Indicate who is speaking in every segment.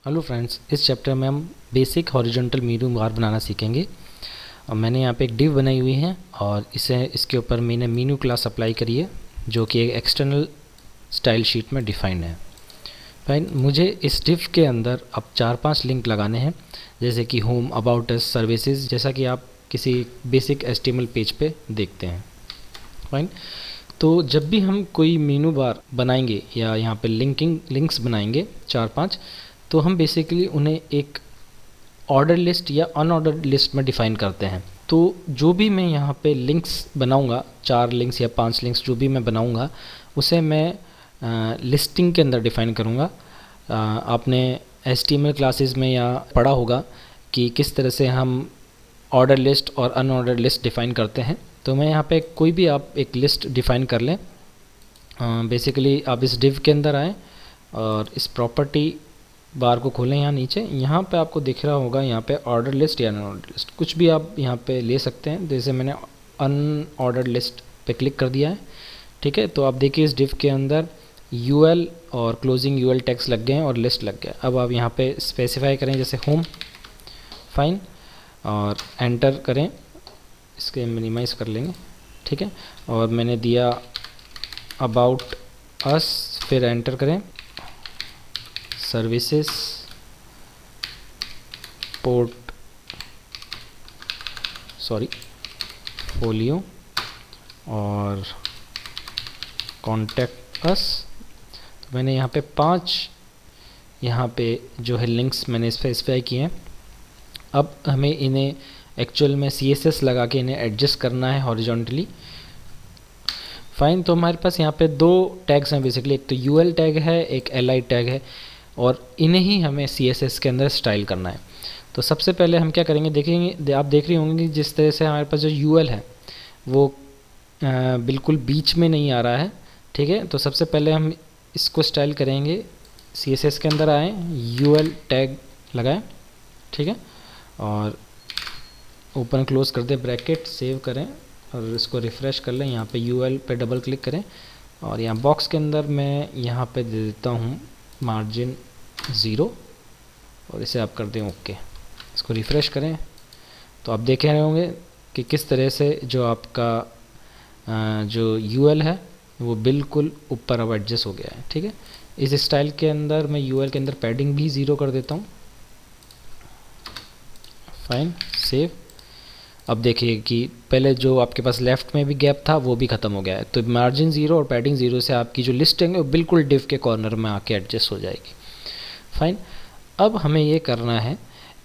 Speaker 1: Hello friends, इस chapter में हम बेसिक हॉरिजॉन्टल मेनू बार बनाना सीखेंगे। और मैंने यहाँ पे एक डिव बनाई हुई है और इसके ऊपर मैंने मेनू क्लास अप्लाई करी है जो कि एक एक्सटर्नल स्टाइल शीट में डिफाइंड है। फाइन, मुझे इस डिव के अंदर अब 4-5 लिंक लगाने हैं, जैसे कि होम, अबाउट अस, सर्विसेज, जैसा कि आप किसी बेसिक HTML पेज पे देखते हैं। फाइन, तो जब भी हम कोई मेनू बार बनाएंगे या यहाँ पे लिंक्स बनाएंगे 4-5, तो हम बेसिकली उन्हें एक ऑर्डर लिस्ट या अनऑर्डर्ड लिस्ट में डिफ़ाइन करते हैं। तो जो भी मैं यहाँ पे लिंक्स बनाऊँगा, 4 लिंक्स या 5 लिंक्स जो भी मैं बनाऊँगा, उसे मैं लिस्टिंग के अंदर डिफ़ाइन करूँगा। आपने HTML क्लासेस में या पढ़ा होगा कि किस तरह से हम ऑर्डर लिस्ट और अनऑर्डर्ड लिस्ट डिफ़ाइन करते हैं। तो मैं यहाँ पे कोई भी आप एक लिस्ट डिफ़ाइन कर लें। बेसिकली आप इस डिव के अंदर आएँ और इस प्रॉपर्टी बार को खोलें। यहाँ नीचे यहाँ पे आपको दिख रहा होगा, यहाँ पे ऑर्डर लिस्ट या अनऑर्डर्ड लिस्ट, कुछ भी आप यहाँ पे ले सकते हैं। जैसे मैंने अनऑर्डर्ड लिस्ट पे क्लिक कर दिया है, ठीक है। तो आप देखिए इस डिव के अंदर UL और क्लोजिंग UL टैग्स लग गए हैं और लिस्ट लग गया। अब आप यहाँ पे स्पेसिफाई करें जैसे होम, फाइन, और एंटर करें। इसके मिनिमाइज़ कर लेंगे, ठीक है। और मैंने दिया अबाउट अस, फिर एंटर करें, सर्विसेज, फोलियो और कॉन्टैक्ट अस। तो मैंने यहाँ पे 5 यहाँ पे जो है लिंक्स मैंने स्पेसिफाई किए हैं। अब हमें इन्हें एक्चुअल में CSS लगा के इन्हें एडजस्ट करना है हॉरिजॉन्टली। फाइन, तो हमारे पास यहाँ पे 2 टैग्स हैं बेसिकली, एक तो UL टैग है, एक LI टैग है, और इन्हें ही हमें CSS के अंदर स्टाइल करना है। तो सबसे पहले हम क्या करेंगे, देखेंगे, आप देख रहे होंगे कि जिस तरह से हमारे पास जो UL है वो बिल्कुल बीच में नहीं आ रहा है, ठीक है। तो सबसे पहले हम इसको स्टाइल करेंगे। CSS के अंदर आएँ, UL टैग लगाएं, ठीक है, और ओपन क्लोज कर दें ब्रैकेट, सेव करें और इसको रिफ़्रेश कर लें। यहाँ पे UL पे डबल क्लिक करें और यहाँ बॉक्स के अंदर मैं यहाँ पे दे देता हूँ मार्जिन 0 और इसे आप कर दें ओके। इसको रिफ़्रेश करें तो आप देख रहे होंगे कि किस तरह से जो आपका जो UL है वो बिल्कुल ऊपर अब एडजस्ट हो गया है, ठीक है। इस स्टाइल के अंदर मैं UL के अंदर पैडिंग भी 0 कर देता हूँ। Fine, save. अब देखिए कि पहले जो आपके पास लेफ़्ट में भी गैप था वो भी ख़त्म हो गया है। तो मार्जिन 0 और पैडिंग 0 से आपकी जो लिस्टिंग है वो बिल्कुल डिव के कॉर्नर में आके एडजस्ट हो जाएगी। फाइन, अब हमें ये करना है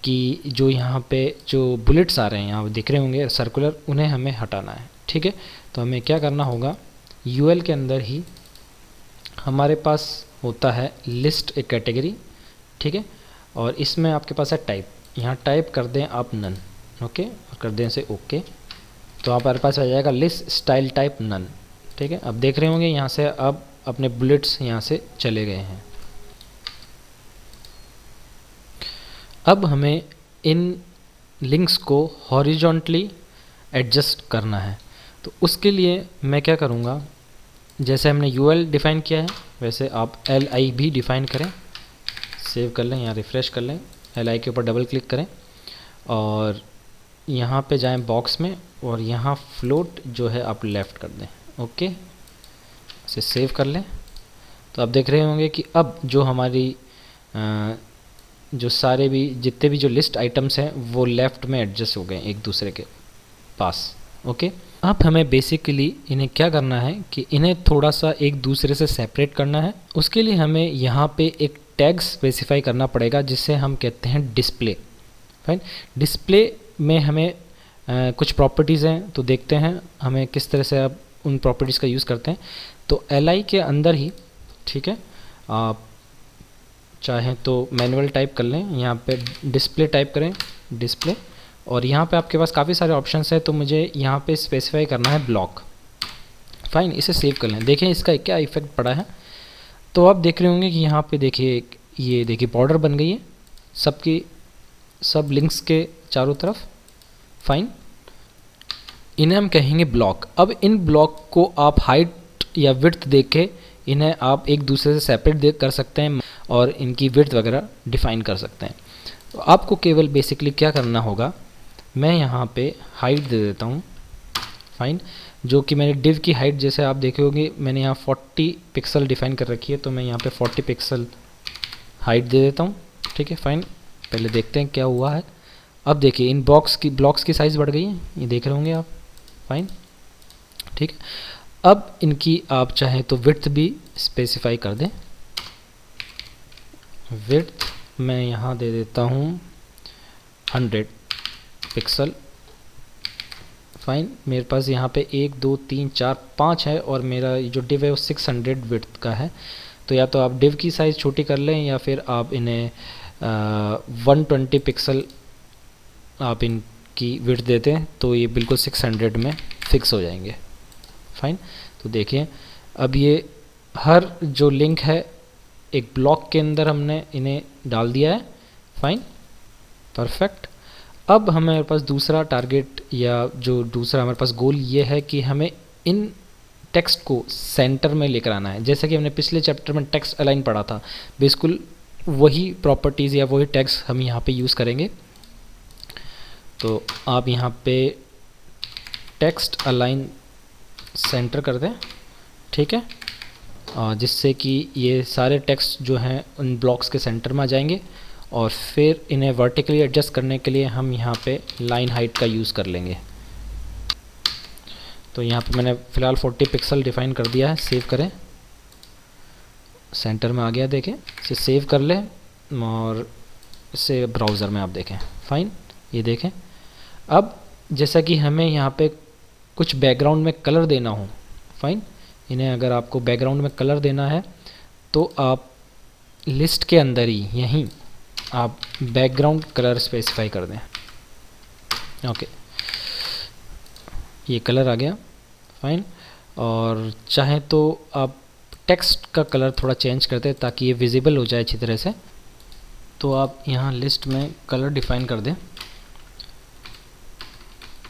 Speaker 1: कि जो यहाँ पे जो बुलेट्स आ रहे हैं, यहाँ दिख रहे होंगे सर्कुलर, उन्हें हमें हटाना है, ठीक है। तो हमें क्या करना होगा, UL के अंदर ही हमारे पास होता है लिस्ट एक कैटेगरी, ठीक है, और इसमें आपके पास है टाइप। यहाँ टाइप कर दें आप नन, ओके, और कर दें इसे ओके। तो हमारे पास आ जाएगा लिस्ट स्टाइल टाइप नन, ठीक है। अब देख रहे होंगे यहाँ से अब अपने बुलेट्स यहाँ से चले गए हैं। अब हमें इन लिंक्स को हॉरिजॉन्टली एडजस्ट करना है। तो उसके लिए मैं क्या करूँगा, जैसे हमने UL डिफ़ाइन किया है वैसे आप LI भी डिफ़ाइन करें। सेव कर लें, यहाँ रिफ़्रेश कर लें, LI के ऊपर डबल क्लिक करें और यहाँ पे जाएं बॉक्स में और यहाँ फ्लोट जो है आप लेफ़्ट कर दें, ओके, इसे सेव कर लें। तो आप देख रहे होंगे कि अब जो हमारी जो सारे भी जितने भी जो लिस्ट आइटम्स हैं वो लेफ़्ट में एडजस्ट हो गए एक दूसरे के पास, ओके। अब हमें बेसिकली इन्हें क्या करना है कि इन्हें थोड़ा सा एक दूसरे से सेपरेट करना है। उसके लिए हमें यहाँ पे एक टैग स्पेसिफाई करना पड़ेगा जिसे हम कहते हैं डिस्प्ले। फाइन, डिस्प्ले में हमें कुछ प्रॉपर्टीज़ हैं, तो देखते हैं हमें किस तरह से आप उन प्रॉपर्टीज़ का यूज़ करते हैं। तो LI के अंदर ही, ठीक है, आप चाहें तो मैनुअल टाइप कर लें, यहाँ पे डिस्प्ले टाइप करें, डिस्प्ले, और यहाँ पे आपके पास काफ़ी सारे ऑप्शंस हैं। तो मुझे यहाँ पे स्पेसिफाई करना है ब्लॉक। फाइन, इसे सेव कर लें। देखें इसका क्या इफेक्ट पड़ा है। तो आप देख रहे होंगे कि यहाँ पे देखिए, ये देखिए बॉर्डर बन गई है सबकी, सब लिंक्स के चारों तरफ। फाइन, इन्हें हम कहेंगे ब्लॉक। अब इन ब्लॉक को आप हाइट या विड्थ देख के इन्हें आप एक दूसरे से सेपरेट कर सकते हैं और इनकी विड्थ वगैरह डिफ़ाइन कर सकते हैं। तो आपको केवल बेसिकली क्या करना होगा, मैं यहाँ पे हाइट दे देता हूँ, फाइन, जो कि मैंने डिव की हाइट जैसे आप देखे होंगे मैंने यहाँ 40 पिक्सल डिफ़ाइन कर रखी है, तो मैं यहाँ पे 40 पिक्सल हाइट दे देता हूँ। ठीक है, फाइन। पहले देखते हैं क्या हुआ है। अब देखिए इन ब्लॉक्स की साइज़ बढ़ गई है, ये देख रहे होंगे आप, फाइन। ठीक है, अब इनकी आप चाहें तो विड्थ भी स्पेसिफाई कर दें। विड्थ मैं यहाँ दे देता हूँ 100 पिक्सल, फाइन। मेरे पास यहाँ पे 1 2 3 4 5 है और मेरा जो डिव है वो 600 विड्थ का है। तो या तो आप डिव की साइज़ छोटी कर लें या फिर आप इन्हें 120 पिक्सल आप इनकी विड्थ देते हैं तो ये बिल्कुल 600 में फिक्स हो जाएंगे, फाइन। तो देखिए अब ये हर जो लिंक है एक ब्लॉक के अंदर हमने इन्हें डाल दिया है, फाइन, परफेक्ट। अब हमारे पास दूसरा टारगेट या जो दूसरा हमारे पास गोल ये है कि हमें इन टेक्स्ट को सेंटर में लेकर आना है। जैसे कि हमने पिछले चैप्टर में टेक्स्ट अलाइन पढ़ा था, बिल्कुल वही प्रॉपर्टीज़ या वही टेक्स्ट हम यहाँ पे यूज़ करेंगे। तो आप यहाँ पे टेक्स्ट अलाइन सेंटर कर दें, ठीक है, जिससे कि ये सारे टेक्स्ट जो हैं उन ब्लॉक्स के सेंटर में आ जाएंगे। और फिर इन्हें वर्टिकली एडजस्ट करने के लिए हम यहाँ पे लाइन हाइट का यूज़ कर लेंगे। तो यहाँ पे मैंने फ़िलहाल 40 पिक्सल डिफ़ाइन कर दिया है। सेव करें, सेंटर में आ गया, देखें, इसे सेव कर लें और इसे ब्राउज़र में आप देखें, फाइन, ये देखें। अब जैसा कि हमें यहाँ पे कुछ बैकग्राउंड में कलर देना हो, फाइन, इन्हें अगर आपको बैकग्राउंड में कलर देना है तो आप लिस्ट के अंदर ही यहीं आप बैकग्राउंड कलर स्पेसिफाई कर दें। ओके, ये कलर आ गया, फाइन। और चाहें तो आप टेक्स्ट का कलर थोड़ा चेंज कर दें ताकि ये विजिबल हो जाए अच्छी तरह से। तो आप यहाँ लिस्ट में कलर डिफ़ाइन कर दें,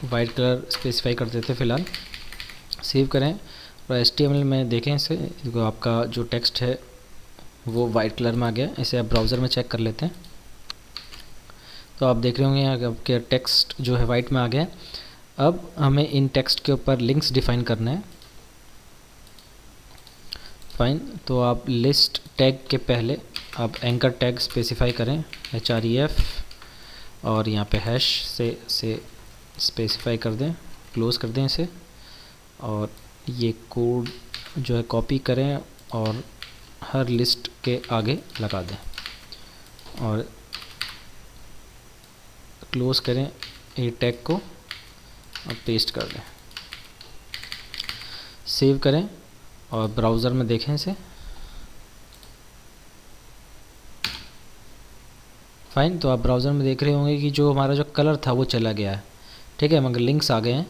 Speaker 1: वाइट कलर स्पेसिफाई कर देते फ़िलहाल। सेव करें और HTML में देखें इसे, आपका जो टेक्स्ट है वो वाइट कलर में आ गया। इसे आप ब्राउज़र में चेक कर लेते हैं तो आप देख रहे होंगे आपके टेक्स्ट जो है वाइट में आ गया। अब हमें इन टेक्स्ट के ऊपर लिंक्स डिफ़ाइन करना है, फाइन। तो आप लिस्ट टैग के पहले आप एंकर टैग स्पेसिफाई करें, href, और यहाँ पे हैश से स्पेसिफाई कर दें, क्लोज़ कर दें इसे, और ये कोड जो है कॉपी करें और हर लिस्ट के आगे लगा दें और क्लोज़ करें ये टैग को और पेस्ट कर दें। सेव करें और ब्राउज़र में देखें इसे, फाइन। तो आप ब्राउज़र में देख रहे होंगे कि जो हमारा जो कलर था वो चला गया है, ठीक है, मगर लिंक्स आ गए हैं।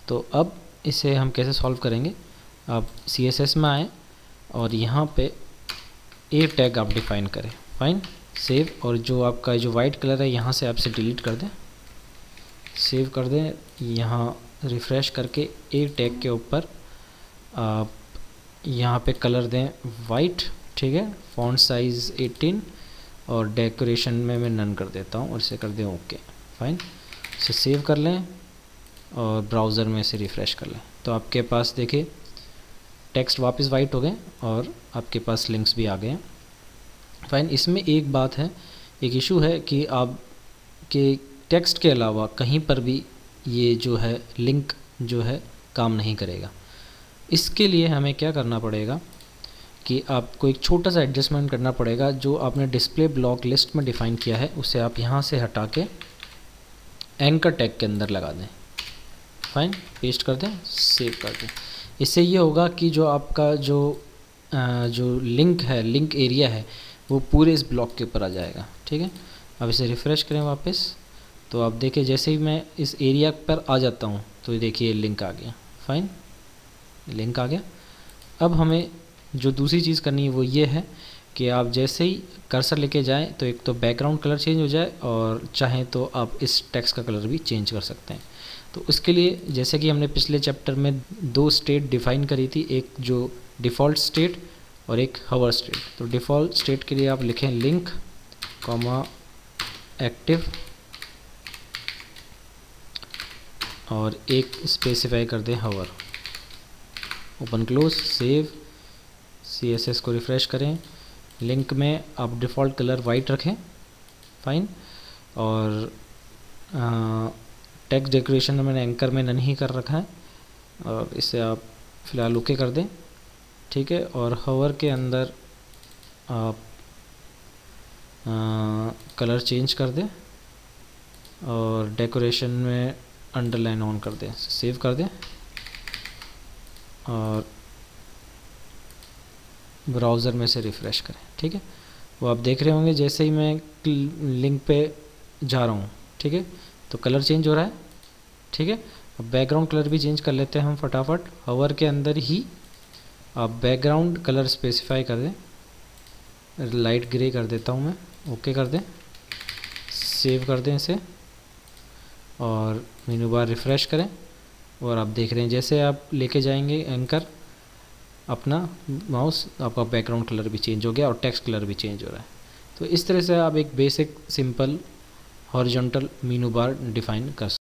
Speaker 1: तो अब इसे हम कैसे सॉल्व करेंगे, आप CSS में आएँ और यहाँ पे ए टैग आप डिफ़ाइन करें, फाइन, सेव। और जो आपका जो वाइट कलर है यहाँ से आप इसे डिलीट कर दें, सेव कर दें। यहाँ रिफ़्रेश करके ए टैग के ऊपर आप यहाँ पे कलर दें वाइट, ठीक है, फ़ॉन्ट साइज़ 18 और डेकोरेशन में मैं नन कर देता हूँ और इसे कर दें ओके, फाइन। इसे सेव कर लें और ब्राउज़र में इसे रिफ़्रेश कर लें तो आपके पास देखिए टेक्स्ट वापस वाइट हो गए और आपके पास लिंक्स भी आ गए हैं, फाइन। इसमें एक बात है, एक इशू है कि आप के टेक्स्ट के अलावा कहीं पर भी ये जो है लिंक जो है काम नहीं करेगा। इसके लिए हमें क्या करना पड़ेगा कि आपको एक छोटा सा एडजस्टमेंट करना पड़ेगा। जो आपने डिस्प्ले ब्लॉक लिस्ट में डिफ़ाइन किया है उसे आप यहाँ से हटा के एंकर टैग के अंदर लगा दें, फाइन, पेस्ट कर दें, सेव कर दें। इससे ये होगा कि जो आपका जो लिंक है, लिंक एरिया है, वो पूरे इस ब्लॉक के ऊपर आ जाएगा, ठीक है। अब इसे रिफ़्रेश करें वापस तो आप देखिए जैसे ही मैं इस एरिया पर आ जाता हूँ तो ये देखिए लिंक आ गया, फाइन, लिंक आ गया। अब हमें जो दूसरी चीज़ करनी है वो ये है कि आप जैसे ही कर्सर लेके जाएं तो एक तो बैकग्राउंड कलर चेंज हो जाए और चाहें तो आप इस टेक्स्ट का कलर भी चेंज कर सकते हैं। तो उसके लिए जैसे कि हमने पिछले चैप्टर में 2 स्टेट डिफ़ाइन करी थी, एक जो डिफ़ॉल्ट स्टेट और एक हवर स्टेट। तो डिफ़ॉल्ट स्टेट के लिए आप लिखें लिंक कॉमा एक्टिव और एक स्पेसिफाई कर दें हवर। ओपन क्लोज, सेव, CSS को रिफ़्रेश करें। लिंक में आप डिफ़ॉल्ट कलर वाइट रखें, फाइन। और टेक्स्ट डेकोरेशन मैंने एंकर में नन ही कर रखा है और इसे आप फ़िलहाल ओके कर दें, ठीक है। और हवर के अंदर आप कलर चेंज कर दें और डेकोरेशन में अंडरलाइन ऑन कर दें, सेव कर दें और ब्राउज़र में से रिफ़्रेश करें, ठीक है। वो आप देख रहे होंगे जैसे ही मैं लिंक पे जा रहा हूँ, ठीक है, तो कलर चेंज हो रहा है, ठीक है। अब बैकग्राउंड कलर भी चेंज कर लेते हैं हम फटाफट। हवर के अंदर ही आप बैकग्राउंड कलर स्पेसिफाई कर दें, लाइट ग्रे कर देता हूँ मैं, ओके कर दें, सेव कर दें इसे और मेनू बार रिफ़्रेश करें। और आप देख रहे हैं जैसे आप लेके जाएंगे एंकर अपना माउस, आपका बैकग्राउंड कलर भी चेंज हो गया और टेक्स्ट कलर भी चेंज हो रहा है। तो इस तरह से आप एक बेसिक सिंपल हॉरिजॉन्टल मेनू बार डिफ़ाइन कर सकते हैं।